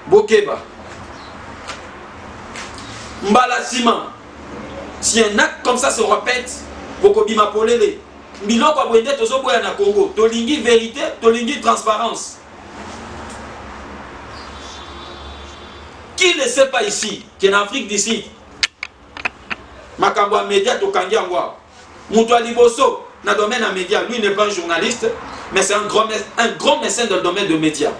Bokeba. Mbala Sima. Si un acte comme ça se répète, Bokobima Polele. Biloko Abwende Tozo Boya na Congo. Tolingi vérité, Tolingi transparence. Qui ne sait pas ici qu'en Afrique d'ici, Makambwa Média Tokangi Angwa, Moutoua Liboso, dans le domaine des médias, lui n'est pas un journaliste, mais c'est un grand mécène dans le domaine des médias.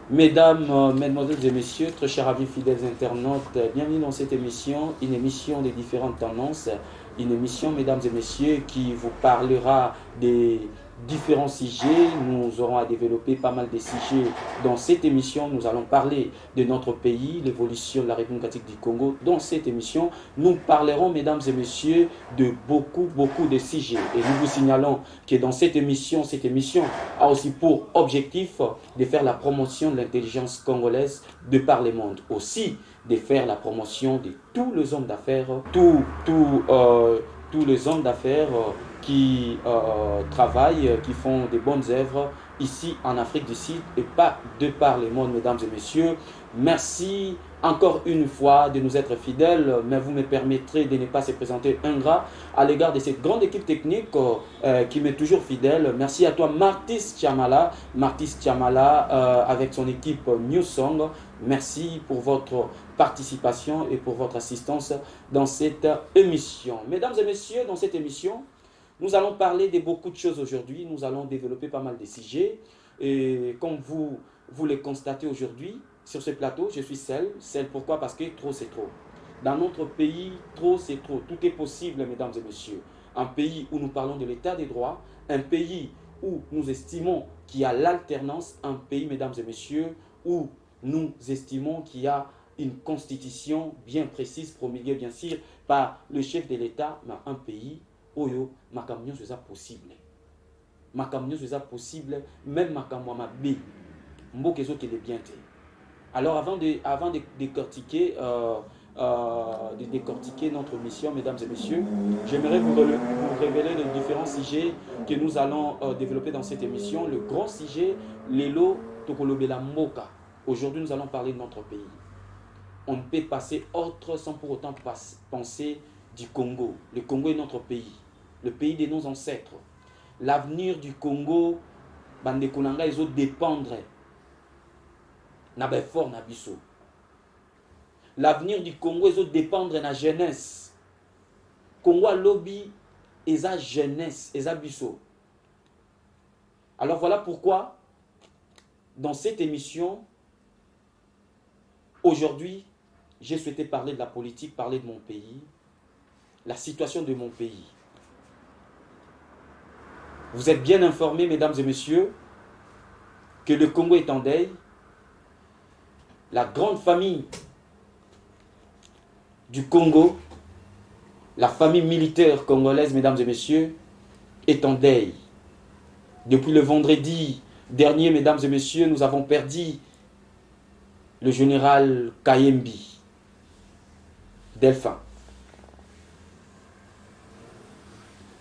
Mesdames, mesdemoiselles et messieurs, très chers amis fidèles internautes, bienvenue dans cette émission, une émission des différentes tendances, une émission, mesdames et messieurs, qui vous parlera des différents sujets. Nous aurons à développer pas mal de sujets dans cette émission. Nous allons parler de notre pays, l'évolution de la République démocratique du Congo. Dans cette émission, nous parlerons, mesdames et messieurs, de beaucoup de sujets. Et nous vous signalons que dans cette émission a aussi pour objectif de faire la promotion de l'intelligence congolaise de par le monde. Aussi, de faire la promotion de tous les hommes d'affaires, tous les hommes d'affaires qui travaillent, qui font des bonnes œuvres ici en Afrique du Sud et pas de par le monde, mesdames et messieurs. Merci encore une fois de nous être fidèles, mais vous me permettrez de ne pas se présenter ingrat à l'égard de cette grande équipe technique qui m'est toujours fidèle. Merci à toi Martis Tiamala, avec son équipe New Song. Merci pour votre participation et pour votre assistance dans cette émission. Mesdames et messieurs, dans cette émission, nous allons parler de beaucoup de choses aujourd'hui. Nous allons développer pas mal de sujets. Et comme vous les constatez aujourd'hui, sur ce plateau, je suis seul. Seul pourquoi? Parce que trop c'est trop. Dans notre pays, trop c'est trop. Tout est possible, mesdames et messieurs. Un pays où nous parlons de l'état des droits, un pays où nous estimons qu'il y a l'alternance, un pays, mesdames et messieurs, où nous estimons qu'il y a une constitution bien précise, promulguée bien sûr par le chef de l'État, mais un pays Oyo, makamnyo c'est possible. Makamnyo c'est possible, même makamwa mabe. Mboke zo qui est bien. Alors avant de décortiquer notre mission, mesdames et messieurs, j'aimerais vous révéler les différents sujets que nous allons développer dans cette émission. Le grand sujet, Lelo Tokolobela Mboka. Aujourd'hui, nous allons parler de notre pays. On ne peut passer autre sans pour autant penser du Congo. Le Congo est notre pays. Le pays de nos ancêtres. L'avenir du Congo, bande konanga ezo dépendre na befort na biso. L'avenir du Congo ezo dépendre na jeunesse. Congo lobby eza jeunesse, eza biso. Alors voilà pourquoi dans cette émission aujourd'hui, j'ai souhaité parler de la politique, parler de mon pays, la situation de mon pays. Vous êtes bien informés, mesdames et messieurs, que le Congo est en deuil. La grande famille du Congo, la famille militaire congolaise, mesdames et messieurs, est en deuil. Depuis le vendredi dernier, mesdames et messieurs, nous avons perdu le général Kayembi, Delphin.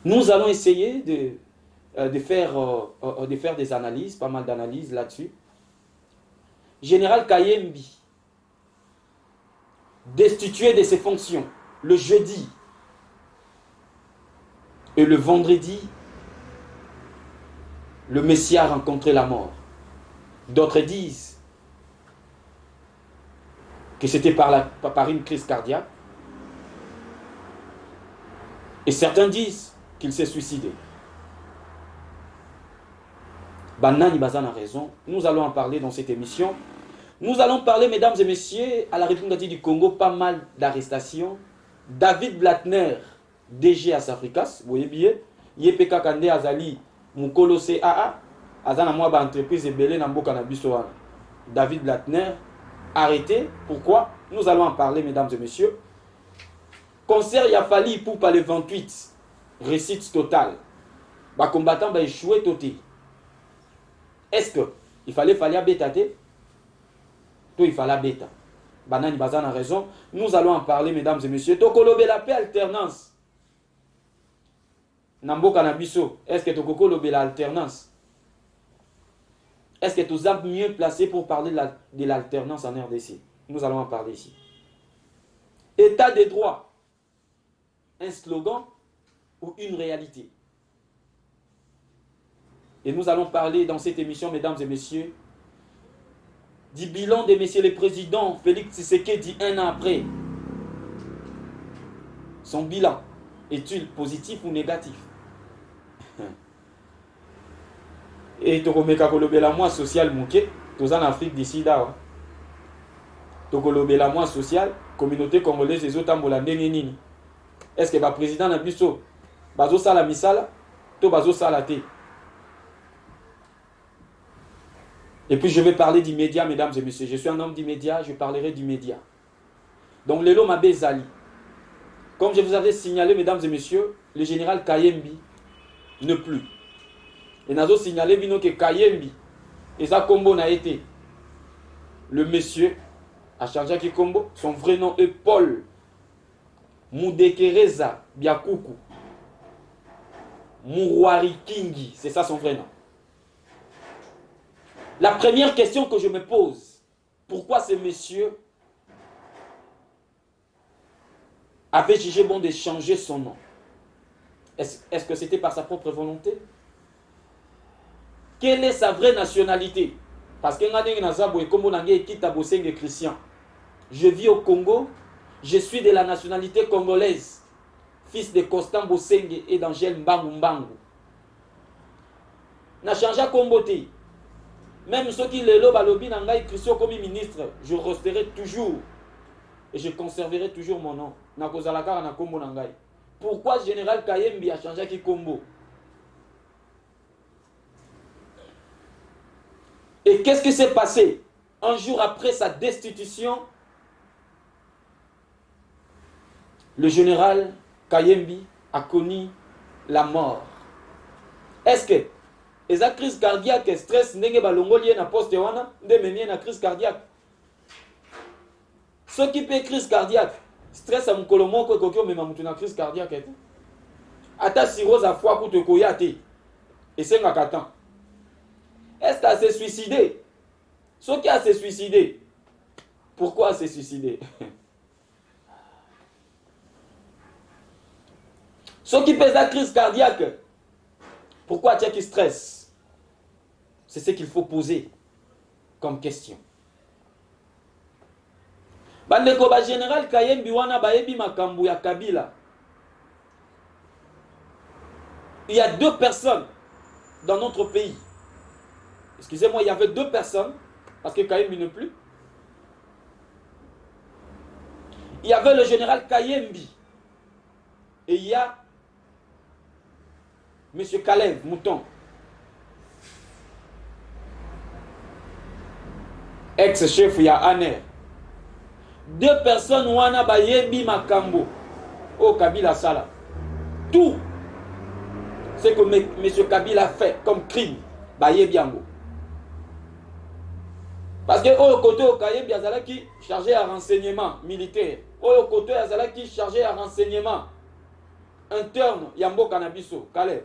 Nous allons essayer de faire des analyses, pas mal d'analyses là-dessus. Général Kayembi, destitué de ses fonctions le jeudi et le vendredi, le Messie a rencontré la mort. D'autres disent que c'était par une crise cardiaque. Et certains disent qu'il s'est suicidé. Banani Bazan a raison. Nous allons en parler dans cette émission. Nous allons parler, mesdames et messieurs, à la République du Congo, pas mal d'arrestations. David Blattner, DG à Africas, vous voyez bien, Yepeka Kande Azali, Mukolo CAA, Azana Mwaba entreprise et Belé Namboka Nabisoan. David Blattner, arrêté. Pourquoi? Nous allons en parler, mesdames et messieurs. Concert Yafali pour le 28, récite total. Les combattants ont échoué toté. Est-ce qu'il fallait bêtater? Tout il fallait bêta. Banani Bazan a raison. Nous allons en parler, mesdames et messieurs. Tokolobe la paix alternance. Namboka Nabiso, est-ce que Tokoko lobe l'alternance? Est-ce que tu es mieux placé pour parler de l'alternance en RDC? Nous allons en parler ici. État des droits, un slogan ou une réalité? Et nous allons parler dans cette émission, mesdames et messieurs, du bilan de messieurs les présidents Félix Tshisekedi 1 an après. Son bilan est-il positif ou négatif? Et tokomeka kolobela moi social moké, tous en Afrique d'ici là. Tokolobela moi social, communauté congolaise et autres ndenge nini. Est-ce que le président na biso bazo sala misala to bazo sala te? Et puis je vais parler du média, mesdames et messieurs. Je suis un homme du média, je parlerai du média. Donc Lelo Mabe Zali. Comme je vous avais signalé, mesdames et messieurs, le général Kayembi ne plus. Et nous avons signalé que Kayembi, et sa combo n'a été. Le monsieur a changé qui combo. Son vrai nom est Paul Mudekereza Biakuku Mourouari Kingi. C'est ça son vrai nom. La première question que je me pose, pourquoi ce monsieur avait jugé bon de changer son nom? Est-ce que c'était par sa propre volonté? Quelle est sa vraie nationalité? Parce que je vis au Congo, je suis de la nationalité congolaise, fils de Constant Bosenge et d'Angèle Mbangu Mbangu. N'a changé Kombote. Même ceux qui le balobi nangai Christian comme ministre, je resterai toujours et je conserverai toujours mon nom. Nakozalaka na kombo nangai. Pourquoi le général Kayembi a changé qui combo? Et qu'est-ce qui s'est passé un jour après sa destitution? Le général Kayembi a connu la mort. Est-ce que et la crise cardiaque, stress, n'est pas lié na poste wana, de mener na crise cardiaque. Ce qui peut crise cardiaque, stress à mon colomo que kokyo mais mamutu na crise cardiaque. Ata cirrhose à foie pour te koyate. Et c'est ngakatan. Est-ce qu'elle s'est suicidée? Ce qui a s'est suicidé. Pourquoi s'est suicidé? Ce qui pèse la crise cardiaque. Pourquoi tu as qui stress? C'est ce qu'il faut poser comme question. Bandeko ba général Kayembi wana baebi makambu ya Kabila. Il y a deux personnes dans notre pays. Excusez-moi, il y avait deux personnes, parce que Kayembi ne plus. Il y avait le général Kayembi. Et il y a M. Kalev Mouton. Ex-chef, il y a Aner. Deux personnes, wana bayebi makambo. Oh, Kabila Sala. Tout ce que M. Kabila fait comme crime, bayebi ango. Parce que au côté au Kayembi Azala qui chargé à renseignement militaire. Au côté Azala qui chargé à renseignement interne Yambo Kanabiso, Kalev.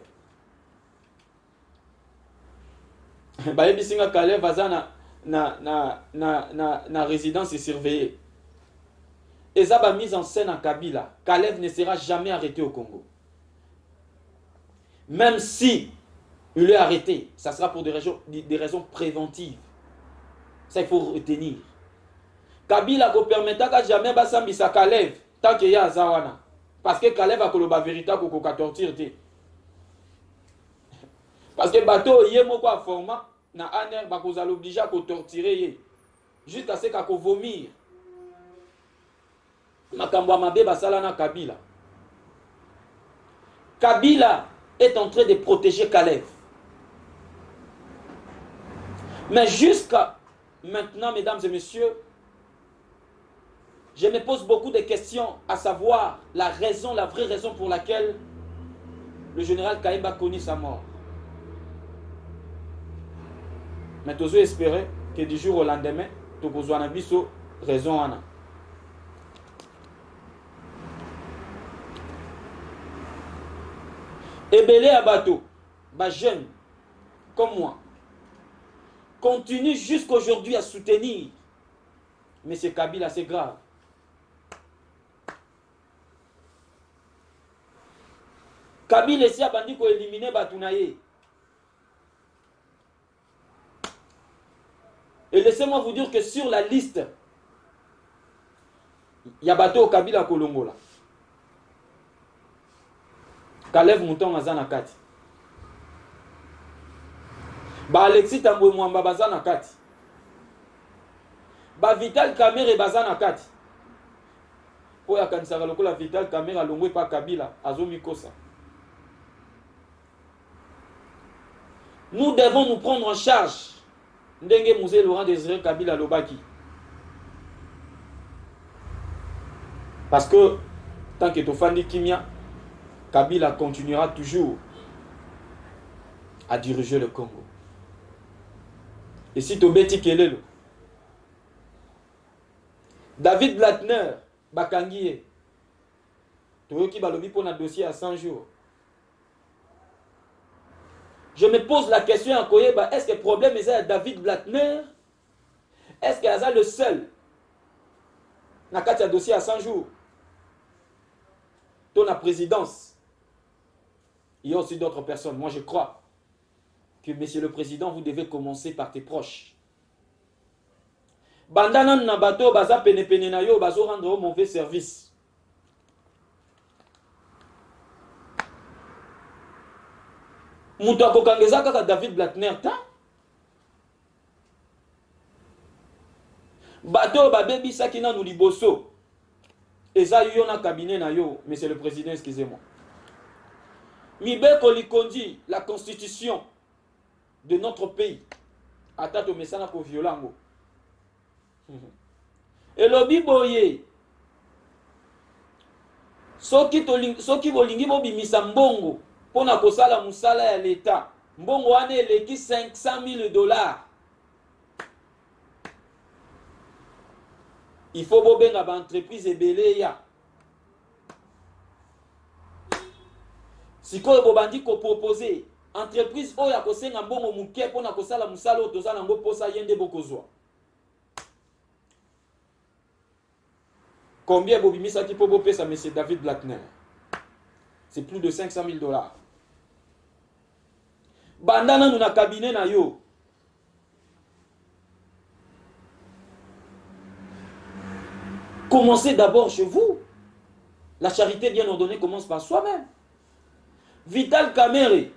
Bayebi singa Kalev Azana na résidence surveillée. Et ça va mise en scène à Kabila. Kalev ne sera jamais arrêté au Congo. Même si il est arrêté, ça sera pour des raisons préventives. Ça, il faut retenir. Kabila ne permettra jamais de Kalev tant qu'il y a Zawana. Parce que Kalev a la vérité pour qu'on torture. Parce que bateau yé moko a format na aner ba ko obligé à torturer jusqu'à ce qu'on vomir. Makambo mabe basala na Kabila. Kabila est en train de protéger Kalev. Mais jusqu'à maintenant, mesdames et messieurs, je me pose beaucoup de questions, à savoir la vraie raison pour laquelle le général Kayembi a connu sa mort. Mais tu veux espérer que du jour au lendemain, tu as raison. Et belé à bateau, bah jeune, comme moi, continue jusqu'aujourd'hui à soutenir M. Kabila, c'est grave. Kabila ici a bandi pour éliminer Batounaye. Et laissez-moi vous dire que sur la liste, il y a bateau Kabila Kolongo là. Kalev Mouton Azana Kati. Ba Alexis Tambwe Mwamba Bazana Kati. Ba Vital Kamere Bazana Kati. Po ya kanisaka lokola Vital Kamere alongwe pa Kabila Azomi Kosa. Nous devons nous prendre en charge. Ndenge Mouzé Laurent Désiré Kabila Lobaki. Parce que tant que Tofandi Kimia, Kabila continuera toujours à diriger le Congo. Et si Tobeti Kelelo, David Blattner, Bakangiye, Toyoki Balobi pour un dossier à 100 jours. Je me pose la question à Koyeba, est-ce que le problème est à David Blattner? Est-ce qu'il y a le seul dans un dossier à 100 jours? Dans la présidence, il y a aussi d'autres personnes. Moi, je crois que, monsieur le président, vous devez commencer par tes proches. Bandanan Nabato, Baza Pene na yo, Bazo rendre un mauvais service. Mouto Kangeza kaka David Blattner ta bato ba bebi sakina nous liboso eza yo na cabinet na yo monsieur le président excusez-moi Mibeko likondi la constitution de notre pays atato mesana ko violango et lobi boye soki bolingi bobimisa mbongo pona kosala musala ya l'État, mbongo wane eleki 500 000 $. Il faut bobenga ba entreprise ebele ya. Sikoyo bobandi ko proposer entreprise oya kosenga mbongo muke pona kosala musala otozala ngo posa yende bokozwa. Combien bobimisa ki po bopesa monsieur David Blattner? C'est plus de 500 000 $. Bandana nous na cabinet na yo. Commencez d'abord chez vous. La charité bien ordonnée commence par soi-même. Vital Kamere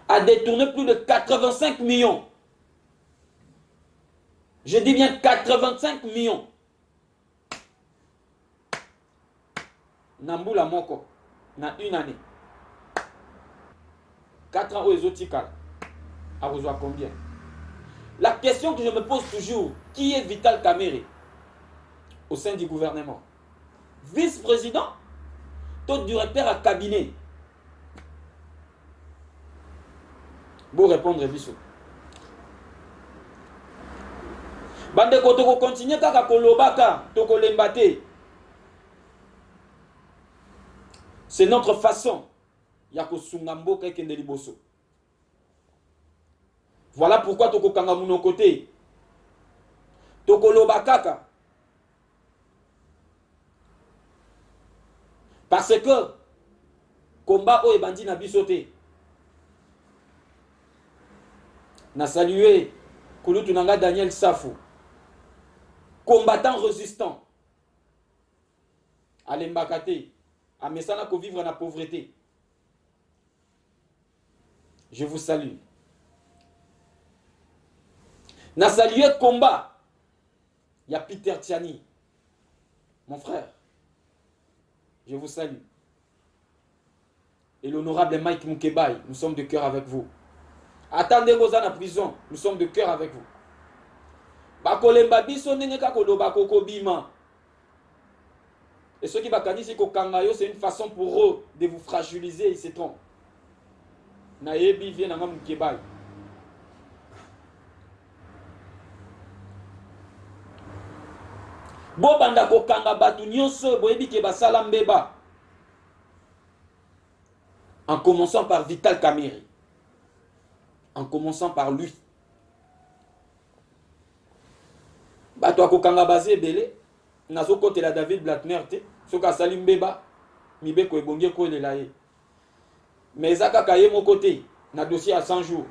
a détourné plus de 85 millions. Je dis bien 85 millions. Nambula Moko, na une année. 4 ans aux exotiques. À rejoindre combien? La question que je me pose toujours, qui est Vital Kamere au sein du gouvernement? Vice-président, tout directeur à cabinet. Pour répondre, Bissou. Bande Kotoko continue kaka kolobaka, toko lembate. C'est notre façon. Yako sungambo kekende liboso. Voilà pourquoi toko kanga muno côté. Toko lobakaka. Parce que combat o ebandi na bisote. Na salué Kulutu Nanga Daniel Safou. Combattant résistant. Alembakate. A mesana ko vivre na pauvreté. Je vous salue. Na salué combat. Il y a Peter Tiani. Mon frère. Je vous salue. Et l'honorable Mike Moukebaï, nous sommes de cœur avec vous. Attendez vos ans en prison, nous sommes de cœur avec vous. Bakolemba biso nengeka koloba kokobima. Et ceux qui bakani si kokangayo, c'est une façon pour eux de vous fragiliser, ils se trompent. Naebi vient nanga Moukebaï. Bo banda kokanga batu nyonso boyebi ke basala mbeba. En commençant par Vital Kamerhe. En commençant par lui. Bato akokanga basé belé. Nazo kote la David Blattner te. Soka salim beba. Mibeko ebongi ko lela ye. Mais zaka kaye mon côté. Na dossier à 100 jours.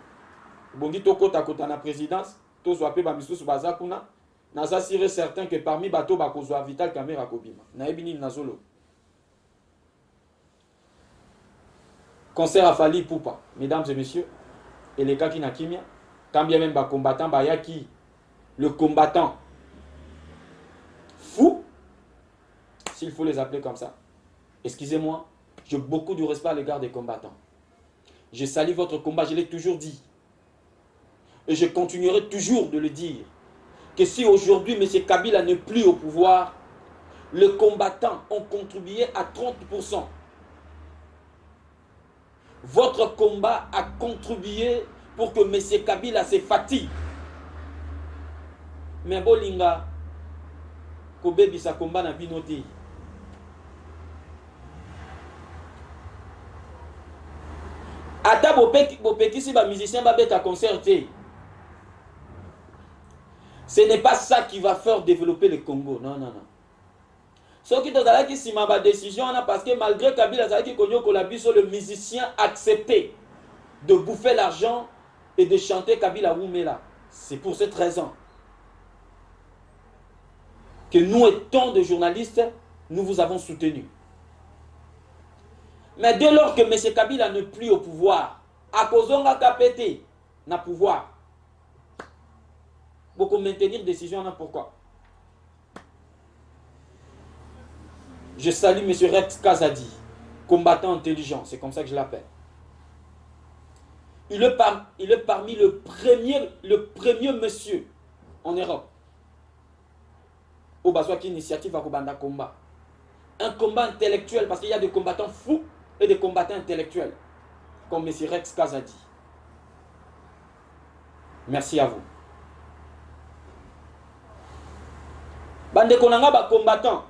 Bongi to kota kota na présidence. To so pe ba misusu bazakuna. Naza sire certain que parmi bato bakozwa Vital Kamerhe akobima. Na ebini nazolo. Concert à Fali Poupa, mesdames et messieurs, et les Kaki Nakimia, quand bien même combattant, Bayaki, le combattant fou, s'il faut les appeler comme ça. Excusez-moi, j'ai beaucoup de respect à l'égard des combattants. Je salue votre combat, je l'ai toujours dit. Et je continuerai toujours de le dire. Que si aujourd'hui M. Kabila n'est plus au pouvoir, les combattants ont contribué à 30%. Votre combat a contribué pour que M. Kabila se fatigue. Mais Bolinga, Kobebi sa combat na binoti. Ata bopeki si ba musicien ba beta concerté. Ce n'est pas ça qui va faire développer le Congo. Non, non, non. Ce qui est qui si ma décision, parce que malgré Kabila, le musicien acceptait de bouffer l'argent et de chanter Kabila Woumela. C'est pour cette raison que nous, étant de journalistes, nous vous avons soutenus. Mais dès lors que M. Kabila n'est plus au pouvoir, à cause de KPT, n'a pouvoir, beaucoup maintenir décision, pourquoi? Je salue M. Rex Kazadi, combattant intelligent, c'est comme ça que je l'appelle. Il est parmi le premier monsieur en Europe. Au Baswaki Initiative à Kubanda Combat. Un combat intellectuel, parce qu'il y a des combattants fous et des combattants intellectuels, comme M. Rex Kazadi. Merci à vous. Bande Konanga ba combattant.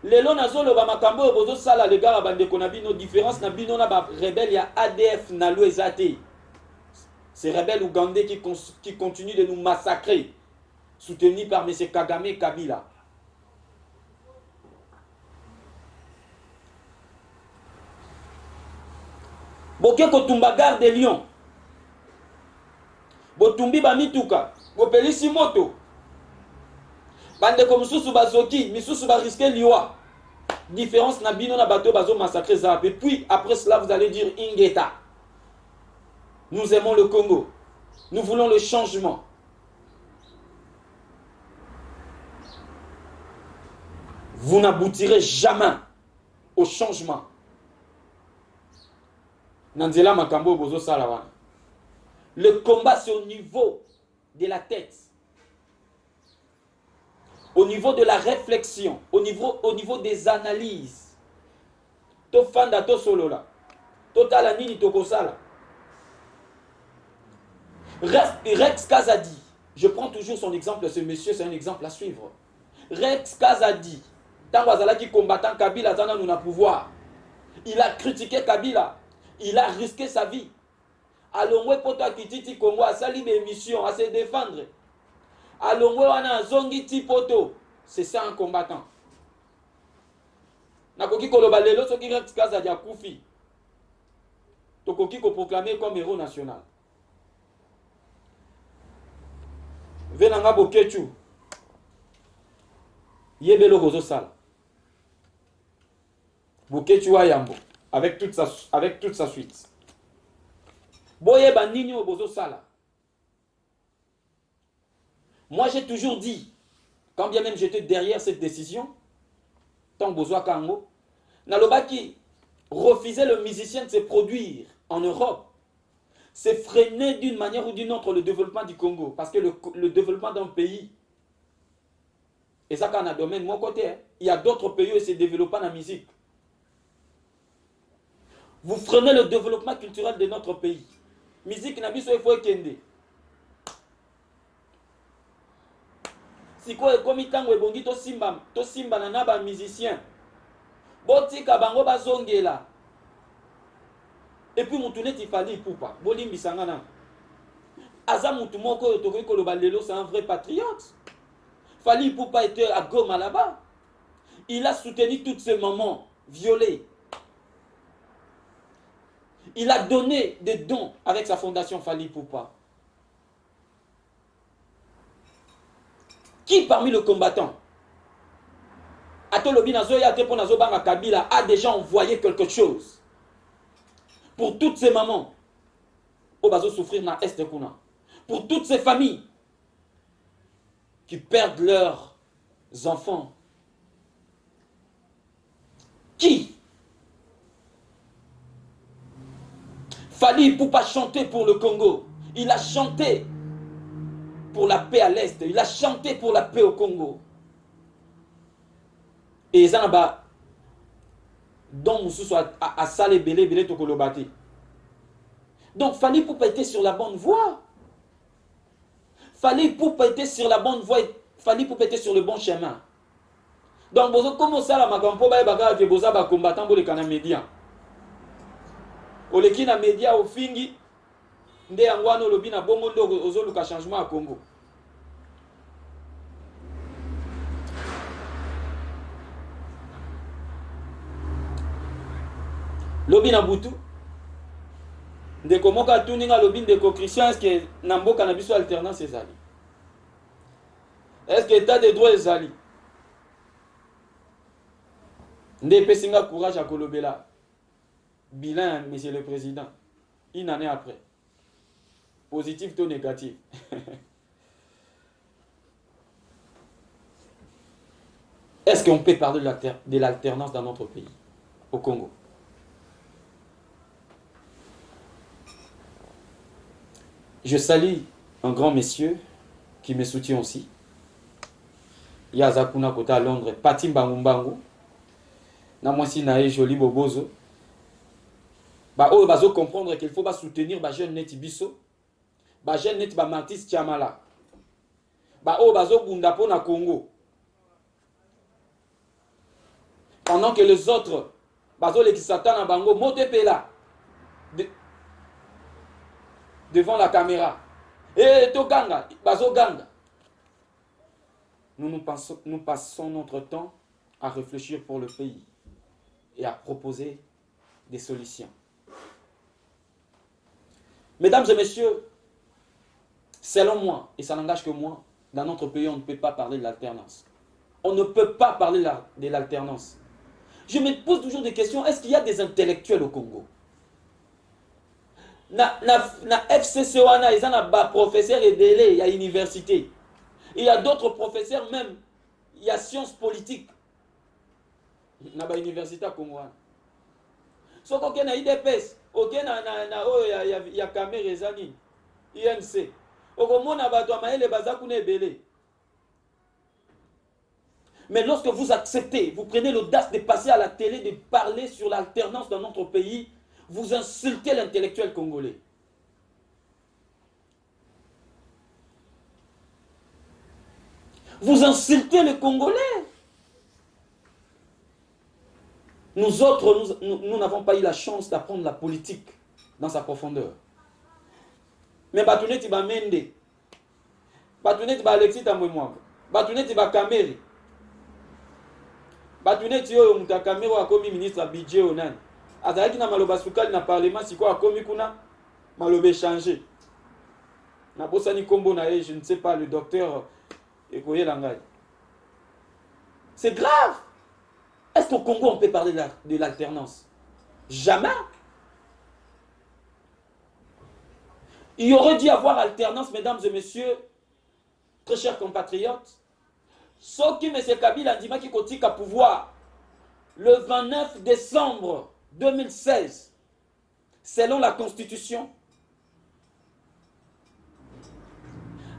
Lelo nazolo ba makambo bozo sala les gars bande konabino différence na bino na ba rebelle ya ADF na loezate. Ces rebelles ougandais qui continuent de nous massacrer, soutenus par M. Kagame et Kabila. Boke kotumba gare de Lyon. Botumbi ba mituka, bopelisi moto. Bande comme misusu bazoki, misusu ba risquer liwa. Différence na bino na bateau bazo massacrer ça. Et puis après cela vous allez dire Ingeta. Nous aimons le Congo. Nous voulons le changement. Vous n'aboutirez jamais au changement. Nanzela makambo bozo salawana. Le combat c'est au niveau de la tête. Au niveau de la réflexion, au niveau des analyses. To fanda to solo la. Totala nini tokosala. Rex Kazadi, je prends toujours son exemple, ce monsieur c'est un exemple à suivre. Rex Kazadi, Tangwazala qui combattant Kabila zana nous na pouvoir. Il a critiqué Kabila, il a risqué sa vie. Alongwe poto kititi Congo a sali émission à se défendre. Alongwe wana zongi tipoto, c'est ça un combattant. Nakoki koloba lelo soki Rex Kazadi a koufi. Tokoki ko proclamer comme héros national. Venanga bokechu. Yebelo gozo sala. Bokechu ayambo avec toute sa suite. Boye bandini obozo sala. Moi j'ai toujours dit, quand bien même j'étais derrière cette décision, tant Bozoa Kango, Nalobaki refusait le musicien de se produire en Europe. C'est freiner d'une manière ou d'une autre le développement du Congo. Parce que le développement d'un pays, et ça quand on a domaine, mon côté, hein, il y a d'autres pays où se développent dans la musique. Vous freinez le développement culturel de notre pays. Musique n'a pas il faut kende. Si quoi comme itango ebongi to simba na ba musicien. Botika bango bazongela. Et puis Moutoune il fallait poupa. Bolim bisangana. Aza Moutoumoko Tokoy Kolobalelo, c'est un vrai patriote. Fali Poupa était à Goma là-bas. Il a soutenu toutes ces mamans violées. Il a donné des dons avec sa fondation Fali Poupa. Qui parmi les combattants a déjà envoyé quelque chose pour toutes ces mamans qui vont souffrir dans l'Est de Kuna, pour toutes ces familles qui perdent leurs enfants? Qui? Fali Poupa chanter pour le Congo. Il a chanté pour la paix à l'Est. Il a chanté pour la paix au Congo. Et Zanaba, dont Moussou a salé belé belé tokolobati. Donc Fali Poupa était sur la bonne voie. Fali Poupa était sur la bonne voie. Fali Poupa était sur le bon chemin. Donc comment ça la makampo ba baka ke boza ba combattant bo le kana média. Oleki na média au fingi nde angwano lobi na bongo ndo ozoluka changement à Congo. Lobi na butu ndeko moka tuninga lobi ndeko Christian, est-ce que na mboka na biso alternance ezali? Est-ce que état de droit ezali? Nde pesinga courage à kolobela bilan, monsieur le président, une année après, positif ou négatif. Est-ce qu'on peut parler de l'alternance dans notre pays, au Congo? Je salue un grand monsieur qui me soutient aussi. Yazakuna Kota à Londres, Patim Bangumbangu. Na moi si nae joli bobozo. Ba o bazo comprendre qu'il faut pas soutenir ba jeune net biso. Ba jeune net ba Martis Tiamala. Ba o bazo bunda po na Congo. Pendant que les autres bazo les qui satan na bango motepela devant la caméra. Et to ganga, bazo ganga. Nous passons notre temps à réfléchir pour le pays et à proposer des solutions. Mesdames et messieurs, selon moi, et ça n'engage que moi, dans notre pays, on ne peut pas parler de l'alternance. On ne peut pas parler de l'alternance. Je me pose toujours des questions. Est-ce qu'il y a des intellectuels au Congo? Na FCC, ils ont professeur et délai, il y a université. Il y a d'autres professeurs même, il y a sciences politiques. Il y a université à Congo. So ko na IDPS, ok il y a caméra ezali INC. Okomona bato amaele bazakune ebele. Mais lorsque vous acceptez, vous prenez l'audace de passer à la télé, de parler sur l'alternance dans notre pays, vous insultez l'intellectuel congolais. Vous insultez le Congolais. Nous autres, nous n'avons pas eu la chance d'apprendre la politique dans sa profondeur. Mais Batounet Tiba Mende, Batounet Tiba Alexis Tamouemouam, Batounet Tiba Kameri, Batounet Tiyo Muta Kamero a commis ministre à budget au Nan. Azaki na maloba sukali na parlement siko a commis kuna malobe changé. Na bosani kombo na je ne sais pas le docteur Ekoye Langay. C'est grave. Est-ce qu'au Congo, on peut parler de l'alternance? Jamais. Il y aurait dû y avoir alternance, mesdames et messieurs, très chers compatriotes. Sauf que M. Kabila a dit qu'il continue à pouvoir le 29 décembre 2016, selon la Constitution.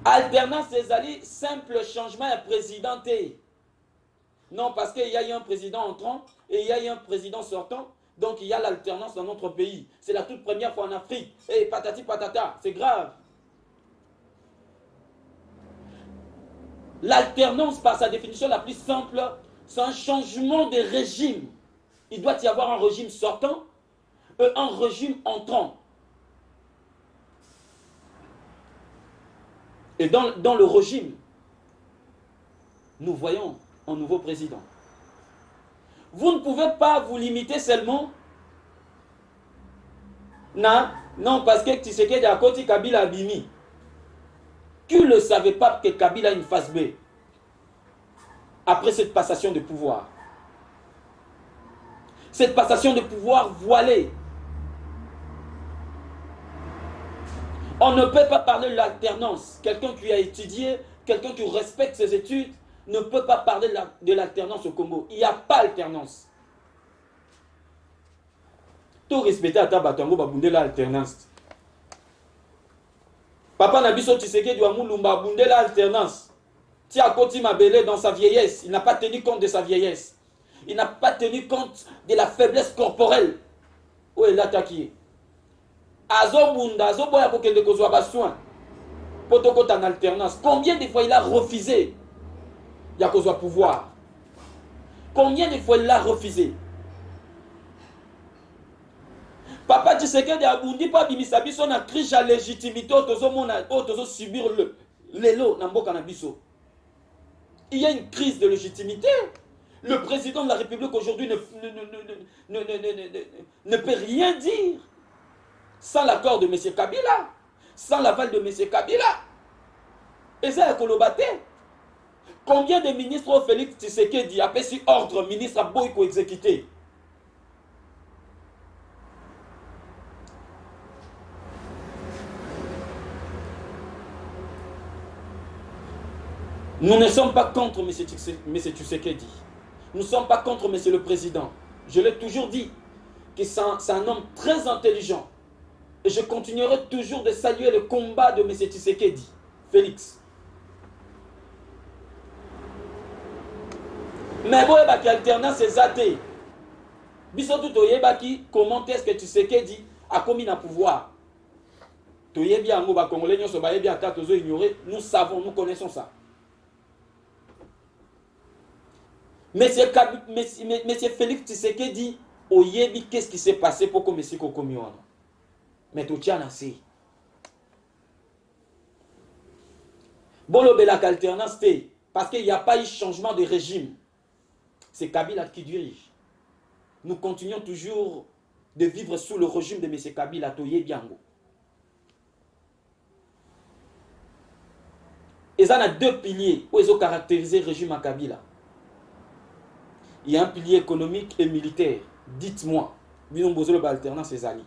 Alternance des alliés, simple changement à présidenté. Non, parce qu'il y a eu un président entrant et il y a eu un président sortant. Donc il y a l'alternance dans notre pays. C'est la toute première fois en Afrique. Et patati patata, c'est grave. L'alternance, par sa définition la plus simple, c'est un changement de régime. Il doit y avoir un régime sortant, un régime entrant. Et dans le régime, nous voyons un nouveau président. Vous ne pouvez pas vous limiter seulement non, parce que Tshisekedi a côté Kabila Abimi. Qui ne savait pas que Kabila a une face B après cette passation de pouvoir? Cette passation de pouvoir voilée. On ne peut pas parler de l'alternance. Quelqu'un qui a étudié, quelqu'un qui respecte ses études, ne peut pas parler de l'alternance au Congo. Il n'y a pas alternance. Tout respecter à Tabatango, babunde l'alternance. Papa Nabiso Tshisekedi doit moulumba bunde l'alternance. Tia Koti Mabele dans sa vieillesse, il n'a pas tenu compte de sa vieillesse. Il n'a pas tenu compte de la faiblesse corporelle. Où est l'attaqué? Azobunda, Azoboya Kokende Kozwa Bassoin. Potokot en alternance. Combien de fois il a refusé? Il y a Kozwa pouvoir. Combien de fois il a refusé? Papa Tshisekedi a bundi pas bimisabi son a crise à légitimité otozo subir le lot na mboka na biso. Il y a une crise de légitimité. Le président de la République aujourd'hui ne peut rien dire sans l'accord de M. Kabila, sans l'aval de M. Kabila. Et ça a colobaté. Combien de ministres ont Félix Tshisekedi a fait ordre ministre à Boyko exécuté? Nous ne sommes pas contre M. Tshisekedi. Nous ne sommes pas contre M. le Président. Je l'ai toujours dit, que c'est un homme très intelligent. Et je continuerai toujours de saluer le combat de M. Tshisekedi, Félix. Mais bon, il y a alternance et zaté. Bisotou Toyebaki, comment est-ce que Tshisekedi a commis un pouvoir? Toyebi Ango, Congolais, nous savons, nous connaissons ça. Monsieur Félix Tshisekedi, Oyebi, qu'est-ce qui s'est passé pour que M. Kokomion? Mais tout tient assez. Bon, le belak alternance, parce qu'il n'y a pas eu changement de régime. C'est Kabila qui dirige. Nous continuons toujours de vivre sous le régime de M. Kabila, Toyebi Ango. Et ça, il y a deux piliers où ils ont caractérisé le régime à Kabila. Il y a un pilier économique et militaire. Dites-moi, nous avons besoin de l'alternance et Zali.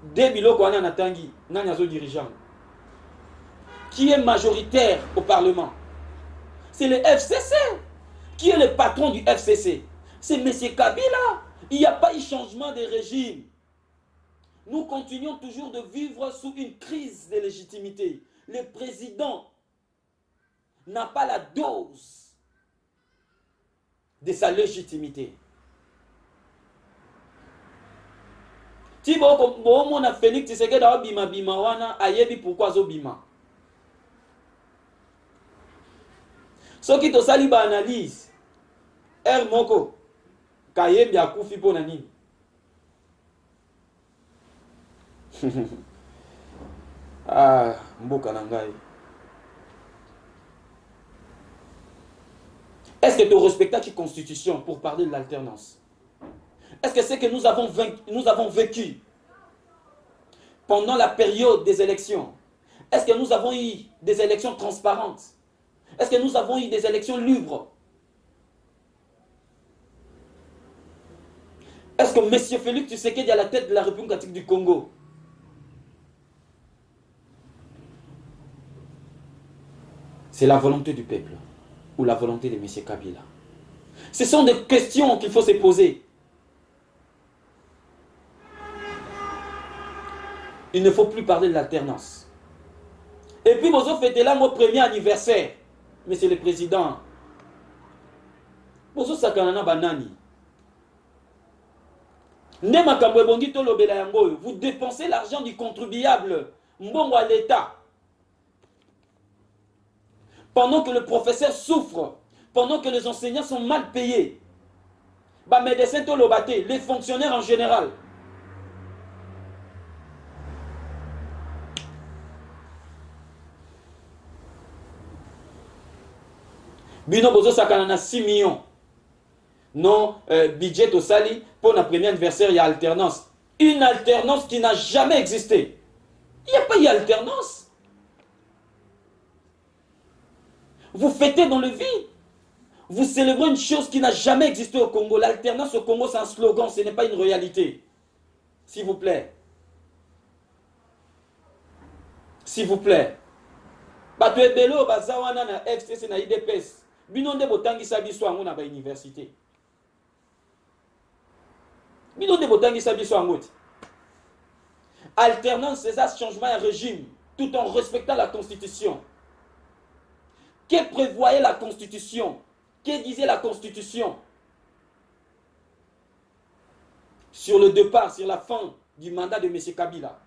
Dès Bilo Kouana Natangi, Nanyazo dirigeant, qui est majoritaire au Parlement, c'est le FCC. Qui est le patron du FCC? C'est M. Kabila. Il n'y a pas eu changement de régime. Nous continuons toujours de vivre sous une crise de légitimité. Le président n'a pas la dose de sa légitimité. Si vous avez Félix Tshisekedi a bima bima wana ayebi pourquoi zo bima. Ce qui te sali ba analyse er moko kayebi akufi pona nini. Ah, mboka na ngai. Est-ce que tu respectes la Constitution pour parler de l'alternance? Est-ce que c'est que nous avons vécu pendant la période des élections? Est-ce que nous avons eu des élections transparentes? Est-ce que nous avons eu des élections libres? Est-ce que M. Félix Tshisekedi est à la tête de la République démocratique du Congo? C'est la volonté du peuple ou la volonté de M. Kabila? Ce sont des questions qu'il faut se poser. Il ne faut plus parler de l'alternance. Et puis, vous fêtez là mon premier anniversaire, Monsieur le Président. Vous dépensez l'argent du contribuable, mbongo à l'État. Pendant que le professeur souffre, pendant que les enseignants sont mal payés, les fonctionnaires en général, Bino bozo sakana na 6 millions. Non, budget au sali pour la premier anniversaire, il y a alternance. Une alternance qui n'a jamais existé. Il n'y a pas eu alternance. Vous fêtez dans le vide. Vous célébrez une chose qui n'a jamais existé au Congo. L'alternance au Congo, c'est un slogan, ce n'est pas une réalité. S'il vous plaît. S'il vous plaît. Bato ebelo bazawana na FCC na IDPS. Bino nde botangisa biso yango na ba université. Bino nde botangisa biso yango. Alternance, c'est ça, changement de régime, tout en respectant la Constitution. Que prévoyait la Constitution? Que disait la Constitution sur le départ, sur la fin du mandat de M. Kabila?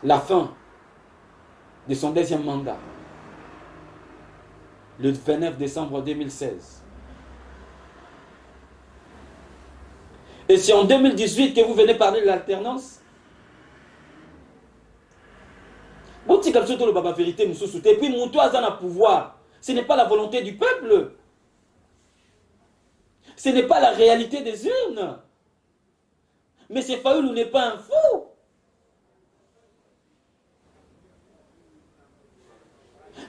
La fin de son deuxième mandat, le 29 décembre 2016. Et c'est en 2018 que vous venez parler de l'alternance. Bon, si comme ça, le baba vérité, nous sous-soutenons. Et puis, mon toit a un pouvoir. Ce n'est pas la volonté du peuple. Ce n'est pas la réalité des urnes. Mais c'est Fayoulou n'est pas un fou.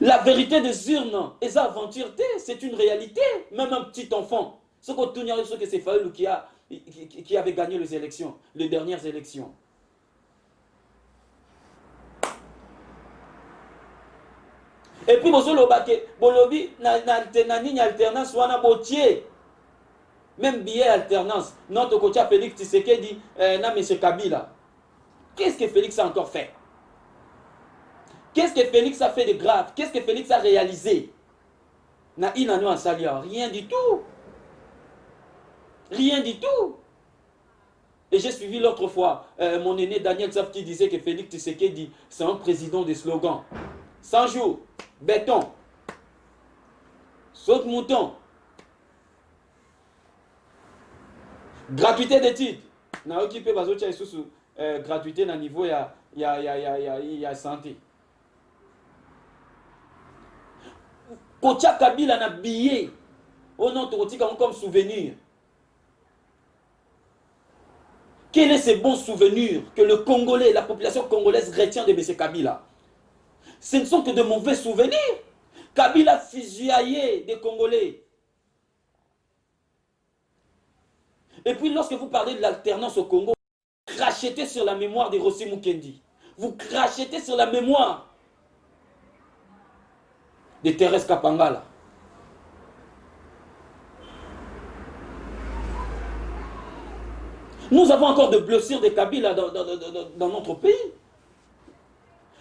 La vérité des urnes, et ça, aventure, c'est une réalité. Même un petit enfant. Ce qu'on tourne, c'est que c'est Fayoulou qui avait gagné les élections, les dernières élections. Et puis, bolobi, na alternance, wana botier. Même billet alternance. Notre coach Félix Tshisekedi, na M. Kabila. Qu'est-ce que Félix a encore fait? Qu'est-ce que Félix a fait de grave? Qu'est-ce que Félix a réalisé? Na inano en salia, rien du tout. Rien du tout. Et j'ai suivi l'autre fois mon aîné Daniel Zaf qui disait que Félix Tshisekedi, c'est un président des slogans. 100 jours, béton, saute mouton, gratuité d'études. Na occupé bazotia sous gratuité na niveau ya santé. Kocha Kabila na billet. Oh non, tu comme souvenir. Quel est ce bon souvenir que le Congolais, la population congolaise retient de M. Kabila? Ce ne sont que de mauvais souvenirs. Kabila fusillaillé des Congolais. Et puis lorsque vous parlez de l'alternance au Congo, vous crachetez sur la mémoire de Rossi Mukendi. Vous crachetez sur la mémoire de Thérèse Kapangala. Nous avons encore de blessures de Kabila dans notre pays.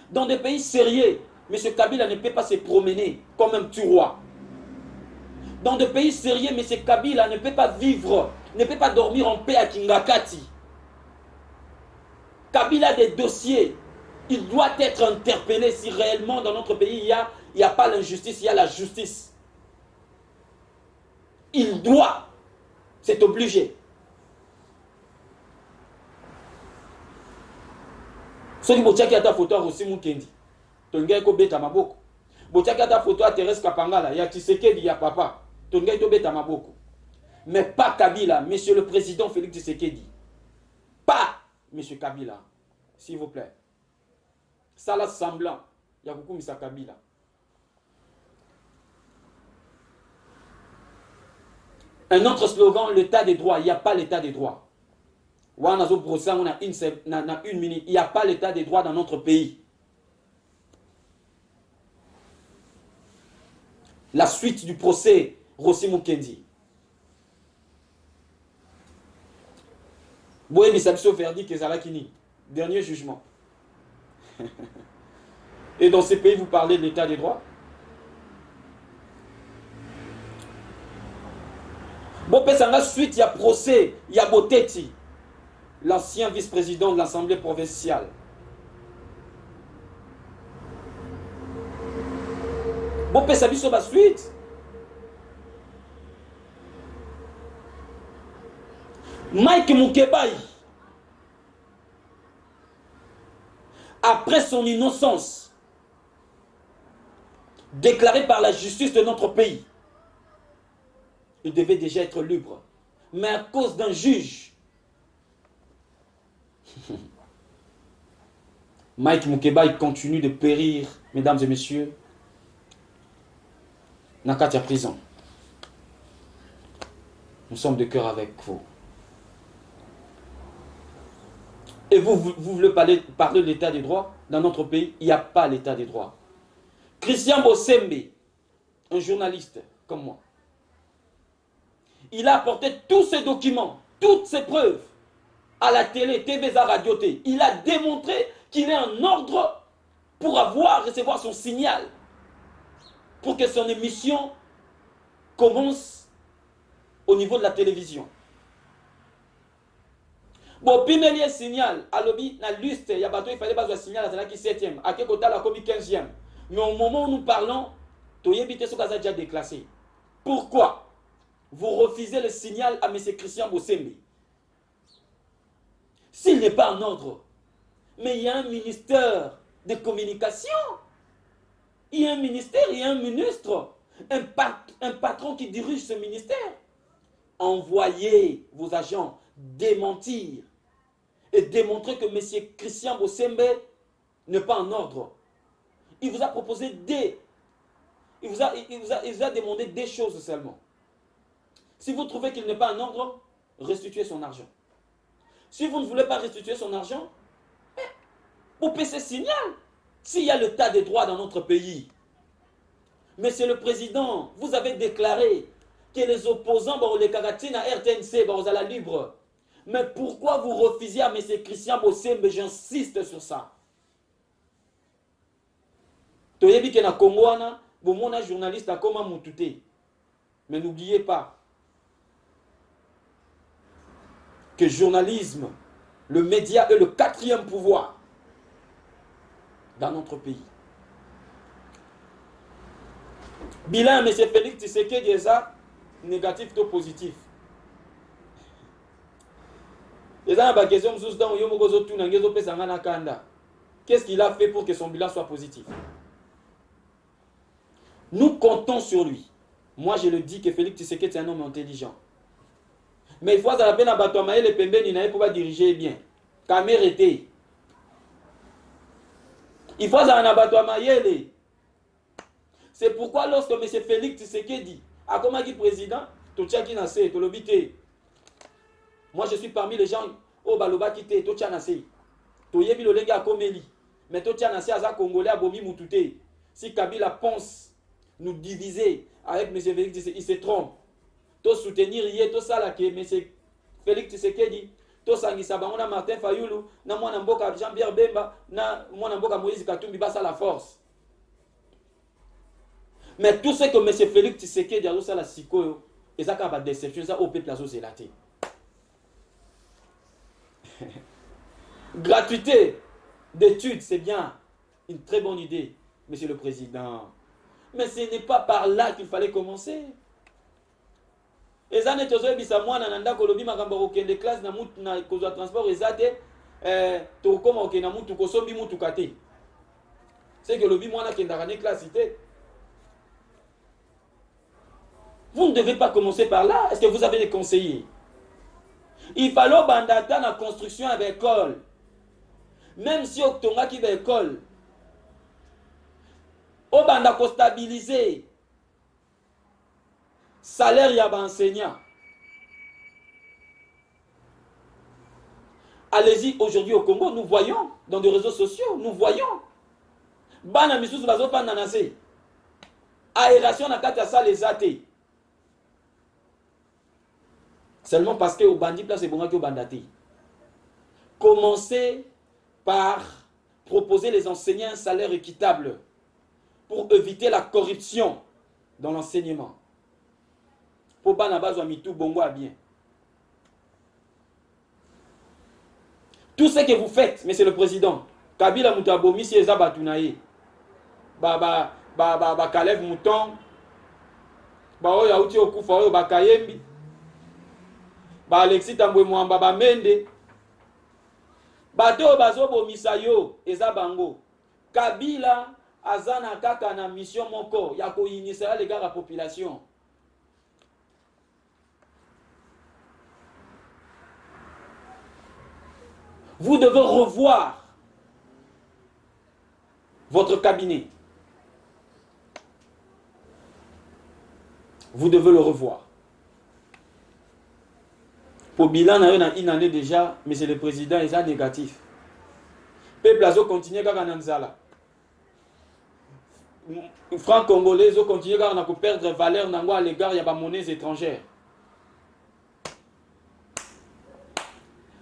Dans des pays sérieux, M. Kabila ne peut pas se promener comme un petit roi. Dans des pays sérieux, M. Kabila ne peut pas vivre, ne peut pas dormir en paix à Kingakati. Kabila a des dossiers. Il doit être interpellé si réellement dans notre pays il n'y a pas l'injustice, il y a la justice. Il doit. C'est obligé. Soki botiaki ata photo a Rossi Mukendi, tongai ko beta maboko. Botiaki ata photo a Thérèse Kapangala, ya Tshisekedi ya papa, tongai to beta maboko. Mais pas Kabila, monsieur le président Félix Tshisekedi. Pas monsieur Kabila, s'il vous plaît. Ça là semblant, ya kukumisa Kabila. Un autre slogan, l'état des droits, il n'y a pas l'état des droits. On a une minute. Il n'y a pas l'état des droits dans notre pays. La suite du procès Rossi Mukendi. Boé Bissabso verdict et Zalakini. Dernier jugement. Et dans ces pays, vous parlez de l'état des droits? Bon, la suite, il y a procès, il y a Boteti, l'ancien vice-président de l'Assemblée provinciale. Bon, ça sur la suite. Mike Mukebai, après son innocence, déclaré par la justice de notre pays. Il devait déjà être libre. Mais à cause d'un juge, Mike Mukeba, il continue de périr, mesdames et messieurs, dans la prison. Nous sommes de cœur avec vous. Et vous voulez parler de l'état des droits? Dans notre pays, il n'y a pas l'état des droits. Christian Bosembe, un journaliste comme moi, il a apporté tous ces documents, toutes ces preuves à la télé, TVSA, Radio T. Il a démontré qu'il est en ordre pour recevoir son signal, pour que son émission commence au niveau de la télévision. Bon, pimelier signal, à l'objet, na liste, il y a bateau, il fallait pas un signal, c'est là qui 7e, à quel côté la commis 15e. Mais au moment où nous parlons, Toyebite Sokaza déjà déclassé. Pourquoi vous refusez le signal à M. Christian Bosembe? S'il n'est pas en ordre, mais il y a un ministère de communication, il y a un ministère, il y a un ministre, un patron qui dirige ce ministère. Envoyez vos agents démentir et démontrer que M. Christian Bosembe n'est pas en ordre. Il vous a proposé il vous a demandé des choses seulement. Si vous trouvez qu'il n'est pas en ordre, restituez son argent. Si vous ne voulez pas restituer son argent, vous payez ce signal. S'il y a le tas de droits dans notre pays, Monsieur le Président, vous avez déclaré que les opposants, les caratines à RTNC, à la libre. Mais pourquoi vous refusez à M. Christian Bosembe? J'insiste sur ça. Toyebi ke na Congo wana, bomona journaliste a koma mutute. Mais n'oubliez pas que journalisme, le média est le 4e pouvoir dans notre pays. Bilan, M. Félix Tshisekedi est ça, négatif ou positif. Qu'est-ce qu'il a fait pour que son bilan soit positif? Nous comptons sur lui. Moi, je le dis que Félix Tshisekedi est un homme intelligent. Mais il faut que la peine à Batoamae le Pembeni n'aille pas diriger bien. Kamer était. Il faut que la Batoamae. C'est pourquoi lorsque M. Félix Tshisekedi a comme dit président, Tochaki Nase, Tolobite. Moi, je suis parmi les gens au Baloba qui étaient Tocha Nase. Toyebi Lolenga Komeli. Mais Tocha Nase Aza Congolais a Bomi Moutoute. Si Kabila pense nous diviser avec M. Félix Tshisekedi, il se trompe. To soutenir hier, to ça là que M. Félix Tshisekedi, to sangisa bango Martin Fayulu, na mwana mboka Jean-Pierre Bemba, na mwana mboka Moïse Katumbi basa la force. Mais tout ce que M. Félix Tshisekedi a ça la sikoyo, et ça quand va déception ça au peuple azo zelaté. Gratuité d'études, c'est bien, une très bonne idée, Monsieur le Président. Mais ce n'est pas par là qu'il fallait commencer. Et ça n'est pas ça moi nanda kolobi makamba okende classe na mutu na koza transport ezate to koma okena mutu kosombi mutu kate. C'est que lobi mwana kenda kane classe ité. Vous ne devez pas commencer par là. Est-ce que vous avez des conseillers? Il fallait bandata la construction avec école. Même si on a qui école, on banda stabiliser salaire y a enseignant. Allez-y aujourd'hui au Congo, nous voyons dans des réseaux sociaux, nous voyons bana misusu bazo pa nanase aération na kati ya salle ezate. Seulement parce que au bandit place c'est bon que au bandati. Commencez par proposer les enseignants un salaire équitable pour éviter la corruption dans l'enseignement. Pour pas na base mitou bongo à bien. Tout ce que vous faites, Monsieur le Président, Kabila Moutabomi si eza batunaye. Ba Kalev Mouton, ba oya uti okufa oyo ba Kayembi. Ba Alexis Tambwe Mwamba ba Mende. Bato bazo bomisa yo eza bango. Kabila azana kaka na mission moko ya ko initier les gars la population. Vous devez revoir votre cabinet. Vous devez le revoir. Pour bilan, une année déjà, mais c'est le président, il est négatif. Peuple a continué à Nanzala. Francs congolais ont continué à perdre valeur à l'égard de la monnaie étrangère.